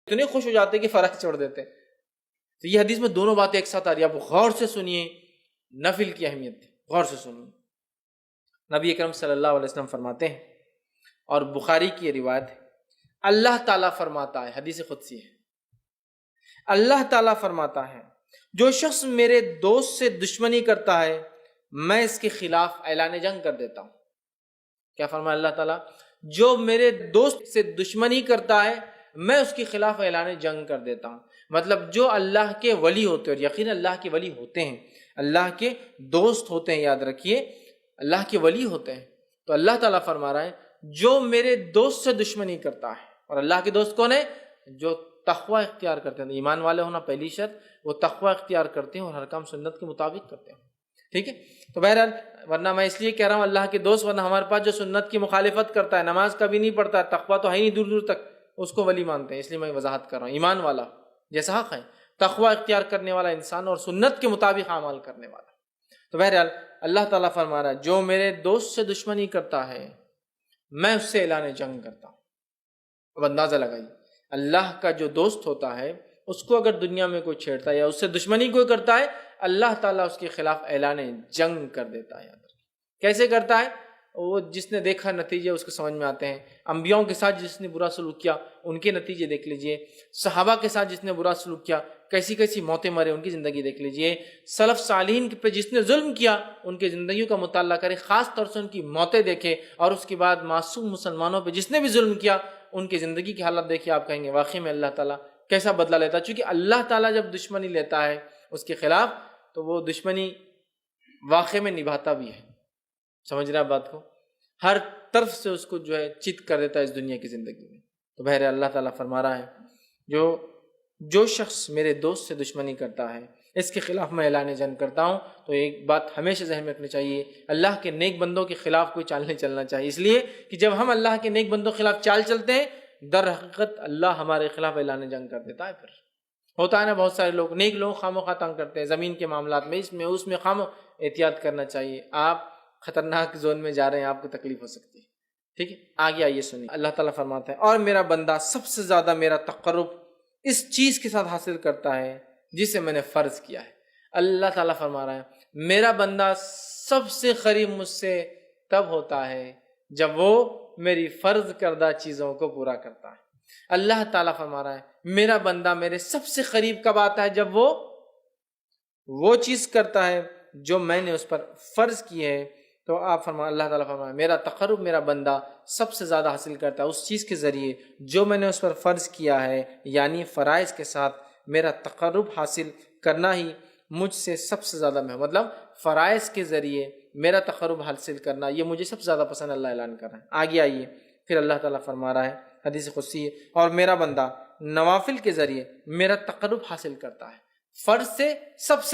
اتنے خوش ہو جاتے کہ فرض چھوڑ دیتے. تو یہ حدیث میں دونوں باتیں ایک ساتھ آ رہی ہیں. آپ غور سے سنیے نفل کی اہمیت، غور سے سنیے. نبی اکرم صلی اللہ علیہ وسلم فرماتے ہیں، اور بخاری کی یہ روایت ہے، اللہ تعالیٰ فرماتا ہے، حدیث قدسی ہے، اللہ تعالیٰ فرماتا ہے جو شخص میرے دوست سے دشمنی کرتا ہے میں اس کے خلاف اعلان جنگ کر دیتا ہوں. کیا فرمایا اللہ تعالیٰ؟ جو میرے دوست سے دشمنی کرتا ہے میں اس کے خلاف اعلان جنگ کر دیتا ہوں. مطلب جو اللہ کے ولی ہوتے ہیں، اور یقین اللہ کے ولی ہوتے ہیں، اللہ کے دوست ہوتے ہیں، یاد رکھیے اللہ کے ولی ہوتے ہیں. تو اللہ تعالیٰ فرما رہا ہے جو میرے دوست سے دشمنی کرتا ہے، اور اللہ کے دوست کون ہے؟ جو تقوی اختیار کرتے ہیں. ایمان والے ہونا پہلی شرط، وہ تقوی اختیار کرتے ہیں اور ہر کام سنت کے مطابق کرتے ہیں. ٹھیک ہے. تو بہرحال ورنہ میں اس لیے کہہ رہا ہوں اللہ کے دوست، ورنہ ہمارے پاس جو سنت کی مخالفت کرتا ہے، نماز کبھی نہیں پڑھتا ہے، تقوی تو ہے نہیں دور دور تک، اس کو ولی مانتے ہیں. اس لیے میں وضاحت کر رہا ہوں. ایمان والا جیسا حق ہے، تقوی اختیار کرنے والا انسان اور سنت کے مطابق اعمال کرنے والا. تو بہرحال اللہ تعالیٰ فرما رہا ہے جو میرے دوست سے دشمنی کرتا ہے میں اس سے اعلان جنگ کرتا ہوں. اب اندازہ لگائیے اللہ کا جو دوست ہوتا ہے اس کو اگر دنیا میں کوئی چھیڑتا ہے یا اس سے دشمنی کوئی کرتا ہے، اللہ تعالیٰ اس کے خلاف اعلان جنگ کر دیتا ہے. کیسے کرتا ہے؟ وہ جس نے دیکھا نتیجے اس کو سمجھ میں آتے ہیں. انبیاؤں کے ساتھ جس نے برا سلوک کیا ان کے نتیجے دیکھ لیجئے، صحابہ کے ساتھ جس نے برا سلوک کیا کیسی کیسی موتیں مرے ان کی زندگی دیکھ لیجئے، سلف صالحین پہ جس نے ظلم کیا ان کی زندگیوں کا مطالعہ کرے، خاص طور سے ان کی موتیں دیکھے، اور اس کے بعد معصوم مسلمانوں پہ جس نے بھی ظلم کیا ان کی زندگی کی حالت دیکھیے. آپ کہیں گے واقعی میں اللہ تعالیٰ کیسا بدلہ لیتا ہے. چونکہ اللہ تعالیٰ جب دشمنی لیتا ہے اس کے خلاف تو وہ دشمنی واقع میں نبھاتا بھی ہے. سمجھ رہے آپ بات کو؟ ہر طرف سے اس کو جو ہے چت کر دیتا ہے اس دنیا کی زندگی میں. تو بہرحال اللہ تعالیٰ فرما رہا ہے جو شخص میرے دوست سے دشمنی کرتا ہے اس کے خلاف میں اعلان جنگ کرتا ہوں. تو ایک بات ہمیشہ ذہن میں رکھنی چاہیے، اللہ کے نیک بندوں کے خلاف کوئی چال نہیں چلنا چاہیے. اس لیے کہ جب ہم اللہ کے نیک بندوں کے خلاف چال چلتے ہیں در حقیقت اللہ ہمارے خلاف اعلان جنگ کر دیتا ہے. پھر ہوتا ہے نا بہت سارے لوگ، نیک لوگ خواہ تنگ کرتے ہیں زمین کے معاملات میں، اس میں خواہ احتیاط کرنا چاہیے. آپ خطرناک زون میں جا رہے ہیں، آپ کو تکلیف ہو سکتی ہے. ٹھیک ہے. آگے آئیے سنیے. اللہ تعالیٰ فرماتا ہے اور میرا بندہ سب سے زیادہ میرا تقرب اس چیز کے ساتھ حاصل کرتا ہے جسے میں نے فرض کیا ہے. اللہ تعالیٰ فرما رہا ہے میرا بندہ سب سے قریب مجھ سے تب ہوتا ہے جب وہ میری فرض کردہ چیزوں کو پورا کرتا ہے. اللہ تعالیٰ فرما رہا ہے میرا بندہ میرے سب سے قریب کب آتا ہے؟ جب وہ چیز کرتا ہے جو میں نے اس پر فرض کی ہے. تو آپ اللہ تعالیٰ فرمایا میرا تقرب میرا بندہ سب سے زیادہ حاصل کرتا ہے اس چیز کے ذریعے جو میں نے اس پر فرض کیا ہے، یعنی فرائض کے ساتھ میرا تقرب حاصل کرنا ہی مجھ سے سب سے زیادہ مطلب فرائض کے ذریعے میرا تقرب حاصل کرنا یہ مجھے سب سے زیادہ پسند اللہ اعلان کر رہا ہے. آگے آئیے پھر اللہ تعالیٰ فرما رہا ہے حدیث قدسی ہے اور میرا بندہ نوافل کے ذریعے میرا تقرب حاصل کرتا ہے. فرض سے سب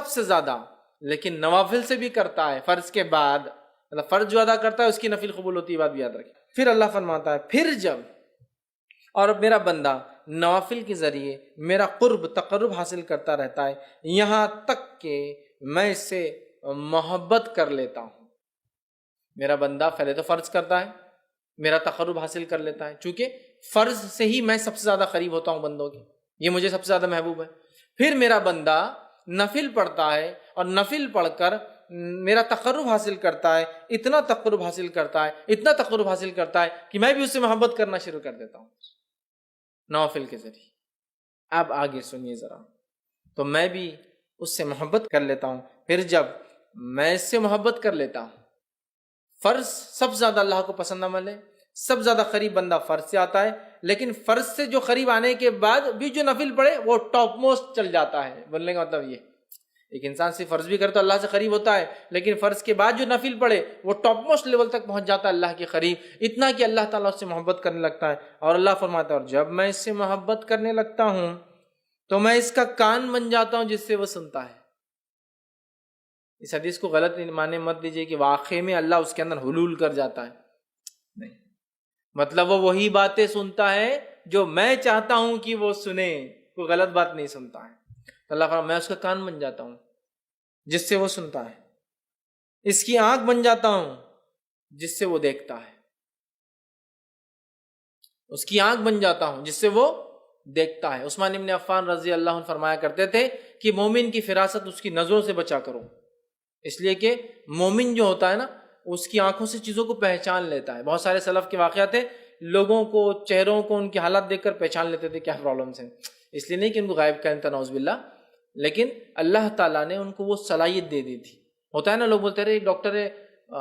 سے زیادہ لیکن نوافل سے بھی کرتا ہے. فرض کے بعد مطلب فرض جو ادا کرتا ہے اس کی نفل قبول ہوتی ہے، بات بھی یاد رکھیں. پھر اللہ فرماتا ہے پھر جب اور میرا بندہ نوافل کے ذریعے میرا تقرب حاصل کرتا رہتا ہے یہاں تک کہ میں اس سے محبت کر لیتا ہوں. میرا بندہ پہلے تو فرض کرتا ہے، میرا تقرب حاصل کر لیتا ہے، چونکہ فرض سے ہی میں سب سے زیادہ قریب ہوتا ہوں بندوں کے، یہ مجھے سب سے زیادہ محبوب ہے. پھر میرا بندہ نفل پڑھتا ہے اور نفل پڑھ کر میرا تقرب حاصل کرتا ہے، اتنا تقرب حاصل کرتا ہے کہ میں بھی اس سے محبت کرنا شروع کر دیتا ہوں نوافل کے ذریعے. اب آگے سنیے ذرا. تو میں بھی اس سے محبت کر لیتا ہوں. پھر جب میں اس سے محبت کر لیتا ہوں، فرض سب سے زیادہ اللہ کو پسند عمل ہے، سب زیادہ قریب بندہ فرض سے آتا ہے، لیکن فرض سے جو قریب آنے کے بعد بھی جو نفل پڑھے وہ ٹاپ موسٹ چل جاتا ہے. بولنے کا مطلب یہ ایک انسان سے فرض بھی کرے تو اللہ سے قریب ہوتا ہے، لیکن فرض کے بعد جو نفل پڑھے وہ ٹاپ موسٹ لیول تک پہنچ جاتا ہے اللہ کے قریب، اتنا کہ اللہ تعالیٰ اس سے محبت کرنے لگتا ہے. اور اللہ فرماتا ہے اور جب میں اس سے محبت کرنے لگتا ہوں تو میں اس کا کان بن جاتا ہوں جس سے وہ سنتا ہے. اس حدیث کو غلط معنی مت دیجیے کہ واقعی میں اللہ اس کے اندر حلول کر جاتا ہے، نہیں، مطلب وہ وہی باتیں سنتا ہے جو میں چاہتا ہوں کہ وہ سنے، کوئی غلط بات نہیں سنتا ہے. اللہ فرماتا میں اس کا کان بن جاتا ہوں جس سے وہ سنتا ہے، اس کی آنکھ بن جاتا ہوں جس سے وہ دیکھتا ہے. اس کی آنکھ بن جاتا ہوں جس سے وہ دیکھتا ہے۔ عثمان ابن عفان رضی اللہ عنہ فرمایا کرتے تھے کہ مومن کی فراست اس کی نظروں سے بچا کرو، اس لیے کہ مومن جو ہوتا ہے نا اس کی آنکھوں سے چیزوں کو پہچان لیتا ہے۔ بہت سارے سلف کے واقعات ہیں، لوگوں کو، چہروں کو، ان کی حالت دیکھ کر پہچان لیتے تھے کیا پرابلمس ہیں، اس لیے نہیں کہ ان کو غائب کریں تھا نعوذ باللہ، لیکن اللہ تعالیٰ نے ان کو وہ صلاحیت دے دی تھی۔ ہوتا ہے نا، لوگ بولتے رہے ڈاکٹر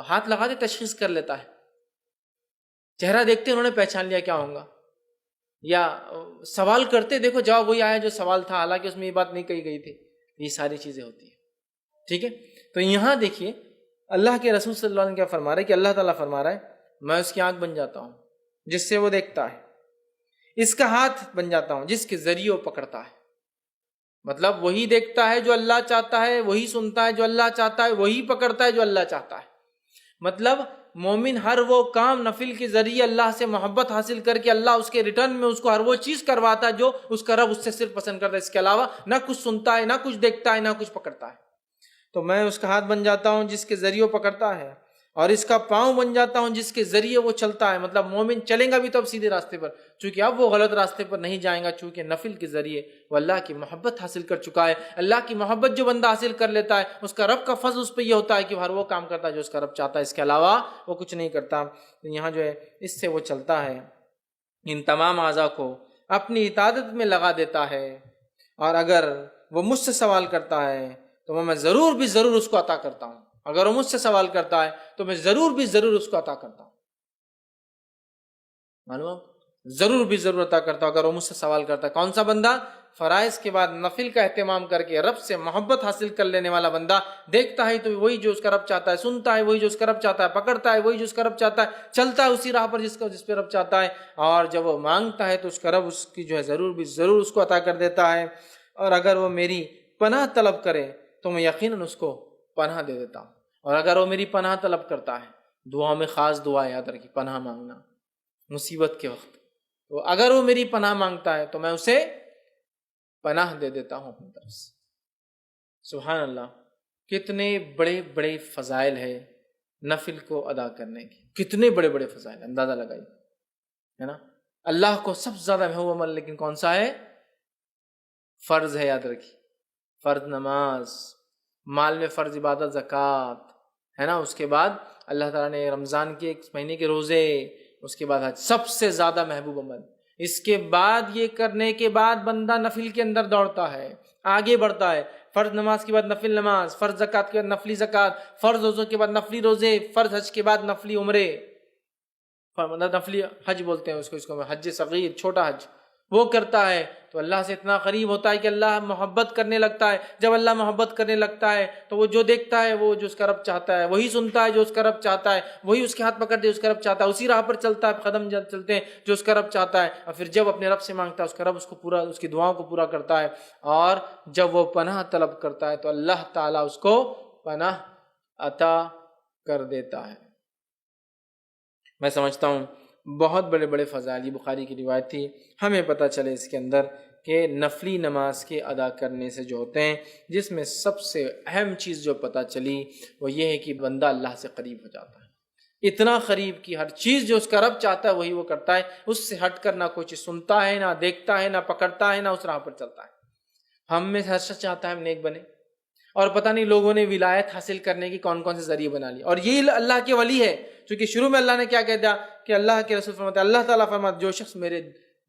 ہاتھ لگا دے تشخیص کر لیتا ہے، چہرہ دیکھتے انہوں نے پہچان لیا کیا ہوگا، یا سوال کرتے دیکھو جواب وہی آیا جو سوال تھا، حالانکہ اس میں یہ بات نہیں کہی گئی تھی۔ یہ ساری چیزیں ہوتی ہیں، ٹھیک ہے۔ تو یہاں دیکھیے اللہ کے رسول صلی اللہ علیہ وسلم کیا فرما رہے ہیں کہ اللہ تعالیٰ فرما رہا ہے میں اس کی آنکھ بن جاتا ہوں جس سے وہ دیکھتا ہے، اس کا ہاتھ بن جاتا ہوں جس کے ذریعے وہ پکڑتا ہے۔ مطلب وہی دیکھتا ہے جو اللہ چاہتا ہے، وہی سنتا ہے جو اللہ چاہتا ہے، وہی پکڑتا ہے جو اللہ چاہتا ہے۔ مطلب مومن ہر وہ کام نفل کے ذریعے اللہ سے محبت حاصل کر کے اللہ اس کے ریٹرن میں اس کو ہر وہ چیز کرواتا ہے جو اس کا رب اس سے صرف پسند کرتا ہے، اس کے علاوہ نہ کچھ سنتا ہے، نہ کچھ دیکھتا ہے، نہ کچھ پکڑتا ہے۔ تو میں اس کا ہاتھ بن جاتا ہوں جس کے ذریعے وہ پکڑتا ہے، اور اس کا پاؤں بن جاتا ہوں جس کے ذریعے وہ چلتا ہے۔ مطلب مومن چلیں گا بھی تو اب سیدھے راستے پر، چونکہ اب وہ غلط راستے پر نہیں جائیں گا، چونکہ نفل کے ذریعے وہ اللہ کی محبت حاصل کر چکا ہے۔ اللہ کی محبت جو بندہ حاصل کر لیتا ہے اس کا رب کا فضل اس پہ یہ ہوتا ہے کہ وہ ہر وہ کام کرتا ہے جو اس کا رب چاہتا ہے، اس کے علاوہ وہ کچھ نہیں کرتا۔ تو یہاں جو ہے اس سے وہ چلتا ہے، ان تمام اعضاء کو اپنی اطاعت میں لگا دیتا ہے، اور اگر وہ مجھ سے سوال کرتا ہے تو میں ضرور بھی ضرور اس کو عطا کرتا ہوں۔ اگر وہ مجھ سے سوال کرتا ہے تو میں ضرور بھی ضرور اس کو عطا کرتا ہوں، معلوم، ضرور بھی ضرور عطا کرتا ہوں اگر وہ مجھ سے سوال کرتا ہے۔ کون سا بندہ؟ فرائض کے بعد نفل کا اہتمام کر کے رب سے محبت حاصل کر لینے والا بندہ، دیکھتا ہے تو وہی جو اس کا رب چاہتا ہے، سنتا ہے وہی جو اس کا رب چاہتا ہے، پکڑتا ہے وہی جو اس کا رب چاہتا ہے، چلتا ہے اسی راہ پر جس پہ رب چاہتا ہے، اور جب وہ مانگتا ہے تو اس کا رب اس کی جو ہے ضرور بھی ضرور اس کو عطا کر دیتا ہے۔ اور اگر وہ میری پناہ طلب کرے تو میں یقیناً اس کو پناہ دے دیتا ہوں، اور اگر وہ میری پناہ طلب کرتا ہے، دعا میں خاص دعا یاد رکھی، پناہ مانگنا مصیبت کے وقت، تو اگر وہ میری پناہ مانگتا ہے تو میں اسے پناہ دے دیتا ہوں اپنی طرف سے۔ سبحان اللہ، کتنے بڑے بڑے فضائل ہے نفل کو ادا کرنے کے، کتنے بڑے بڑے فضائل، اندازہ لگائی ہے نا۔ اللہ کو سب سے زیادہ محبوب عمل لیکن کون سا ہے؟ فرض ہے، یاد رکھی، فرض نماز، مال میں فرض عبادت زکوٰۃ ہے نا، اس کے بعد اللہ تعالیٰ نے رمضان کے ایک مہینے کے روزے، اس کے بعد حج، سب سے زیادہ محبوب عمل۔ اس کے بعد یہ کرنے کے بعد بندہ نفل کے اندر دوڑتا ہے، آگے بڑھتا ہے، فرض نماز کے بعد نفل نماز، فرض زکوٰۃ کے بعد نفلی زکوٰۃ، فرض روزوں کے بعد نفلی روزے، فرض حج کے بعد نفلی عمرے، نفلی حج بولتے ہیں اس کو حج صغیر، چھوٹا حج، وہ کرتا ہے تو اللہ سے اتنا قریب ہوتا ہے کہ اللہ محبت کرنے لگتا ہے۔ جب اللہ محبت کرنے لگتا ہے تو وہ جو دیکھتا ہے وہ جو اس کا رب چاہتا ہے، وہی سنتا ہے جو اس کا رب چاہتا ہے، وہی اس کے ہاتھ پکڑ دے اس کا رب چاہتا ہے، اسی راہ پر چلتا ہے، قدم چلتے ہیں جو اس کا رب چاہتا ہے، اور پھر جب اپنے رب سے مانگتا ہے اس کا رب اس کو پورا، اس کی دعاؤں کو پورا کرتا ہے، اور جب وہ پناہ طلب کرتا ہے تو اللہ تعالیٰ اس کو پناہ عطا کر دیتا ہے۔ میں سمجھتا ہوں بہت بڑے بڑے فضائل، یہ بخاری کی روایت تھی، ہمیں پتہ چلے اس کے اندر کہ نفلی نماز کے ادا کرنے سے جو ہوتے ہیں، جس میں سب سے اہم چیز جو پتہ چلی وہ یہ ہے کہ بندہ اللہ سے قریب ہو جاتا ہے، اتنا قریب کہ ہر چیز جو اس کا رب چاہتا ہے وہی وہ کرتا ہے، اس سے ہٹ کر نہ کوئی چیز سنتا ہے، نہ دیکھتا ہے، نہ پکڑتا ہے، نہ اس راہ پر چلتا ہے۔ ہم میں ہر شخص چاہتا ہے ہم نیک بنے، اور پتہ نہیں لوگوں نے ولایت حاصل کرنے کی کون کون سے ذریعے بنا لی، اور یہی اللہ کے ولی ہے، چونکہ شروع میں اللہ نے کیا کہہ دیا کہ اللہ کے رسول فرماتے ہیں، اللہ تعالیٰ فرماتے جو شخص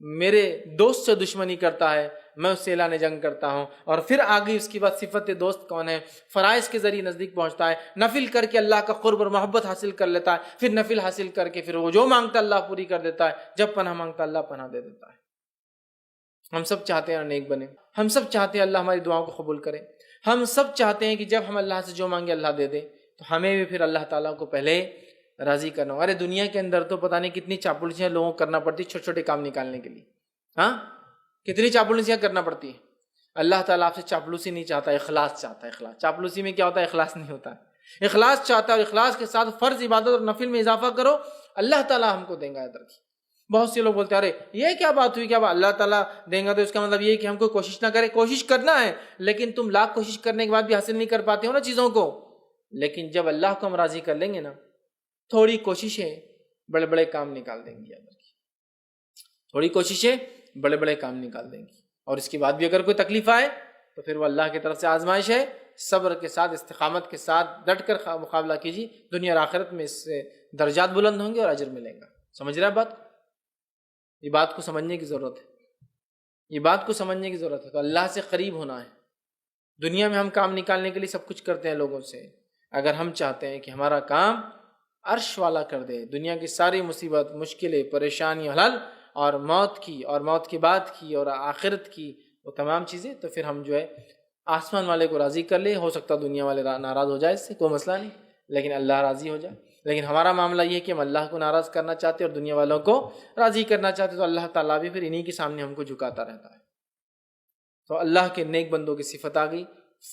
میرے دوست سے دشمنی کرتا ہے میں اس سے اعلان جنگ کرتا ہوں، اور پھر آگے اس کی بات صفت دوست کون ہے، فرائض کے ذریعے نزدیک پہنچتا ہے، نفل کر کے اللہ کا قرب اور محبت حاصل کر لیتا ہے، پھر نفل حاصل کر کے پھر وہ جو مانگتا اللہ پوری کر دیتا ہے، جب پناہ مانگتا اللہ پناہ دے دیتا ہے۔ ہم سب چاہتے ہیں نیک بنے، ہم سب چاہتے ہیں اللہ ہماری دعاؤں کو قبول کرے، ہم سب چاہتے ہیں کہ جب ہم اللہ سے جو مانگے اللہ دے دے، تو ہمیں بھی پھر اللہ تعالیٰ کو پہلے راضی کرنا ہو۔ ارے دنیا کے اندر تو پتہ نہیں کتنی چاپلوسیاں لوگوں کو کرنا پڑتی چھوٹے چھوٹے کام نکالنے کے لیے، ہاں کتنی چاپلوسیاں کرنا پڑتی ہیں۔ اللہ تعالیٰ آپ سے چاپلوسی نہیں چاہتا، اخلاص چاہتا ہے۔ اخلاص، چاپلوسی میں کیا ہوتا ہے؟ اخلاص نہیں ہوتا ہے، اخلاص چاہتا ہے، اور اخلاص کے ساتھ فرض عبادت اور نفل میں اضافہ کرو، اللہ تعالیٰ ہم کو دیں گا۔ ادھر کی بہت سے لوگ بولتے ہیں ارے یہ کیا بات ہوئی، کیا بات اللہ تعالیٰ دیں گا، تو اس کا مطلب یہ کہ ہم کو کوشش نہ کریں۔ کوشش کرنا ہے، لیکن تم لاکھ کوشش کرنے کے بعد بھی حاصل نہیں کر پاتے ہو نا چیزوں کو، لیکن جب اللہ کو ہم راضی کر لیں گے نا، تھوڑی کوششیں بڑے بڑے کام نکال دیں گی۔ تھوڑی کوششیں بڑے بڑے کام نکال دیں گی، اور اس کے بعد بھی اگر کوئی تکلیف آئے تو پھر وہ اللہ کی طرف سے آزمائش ہے، صبر کے ساتھ استقامت کے ساتھ ڈٹ کر مقابلہ کیجیے، دنیا اور آخرت میں اس سے درجات بلند ہوں گے اور اجر ملے گا۔ سمجھ رہے ہیں بات؟ یہ بات کو سمجھنے کی ضرورت ہے، یہ بات کو سمجھنے کی ضرورت ہے۔ تو اللہ سے قریب ہونا ہے۔ دنیا میں ہم کام نکالنے کے لیے سب کچھ کرتے ہیں لوگوں سے، اگر ہم چاہتے ہیں کہ ہمارا کام عرش والا کر دے، دنیا کی ساری مصیبت، مشکلیں، پریشانی حل، اور موت کی اور موت کے بعد کی اور آخرت کی وہ تمام چیزیں، تو پھر ہم جو ہے آسمان والے کو راضی کر لے۔ ہو سکتا دنیا والے ناراض ہو جائے، اس سے کوئی مسئلہ نہیں، لیکن اللہ راضی ہو جائے۔ لیکن ہمارا معاملہ یہ ہے کہ ہم اللہ کو ناراض کرنا چاہتے اور دنیا والوں کو راضی کرنا چاہتے، تو اللہ تعالیٰ بھی پھر انہی کے سامنے ہم کو جھکاتا رہتا ہے۔ تو اللہ کے نیک بندوں کی صفت آ گئی،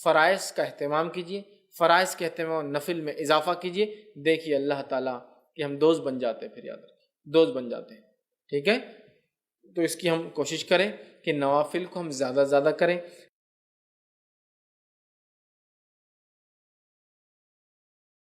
فرائض کا اہتمام کیجیے، فرائض کے اہتمام نفل میں اضافہ کیجیے، دیکھیے اللہ تعالیٰ کہ ہم دوست بن جاتے ہیں، پھر یاد رکھیے دوست بن جاتے ہیں، ٹھیک ہے؟ تو اس کی ہم کوشش کریں کہ نوافل کو ہم زیادہ سے زیادہ کریں۔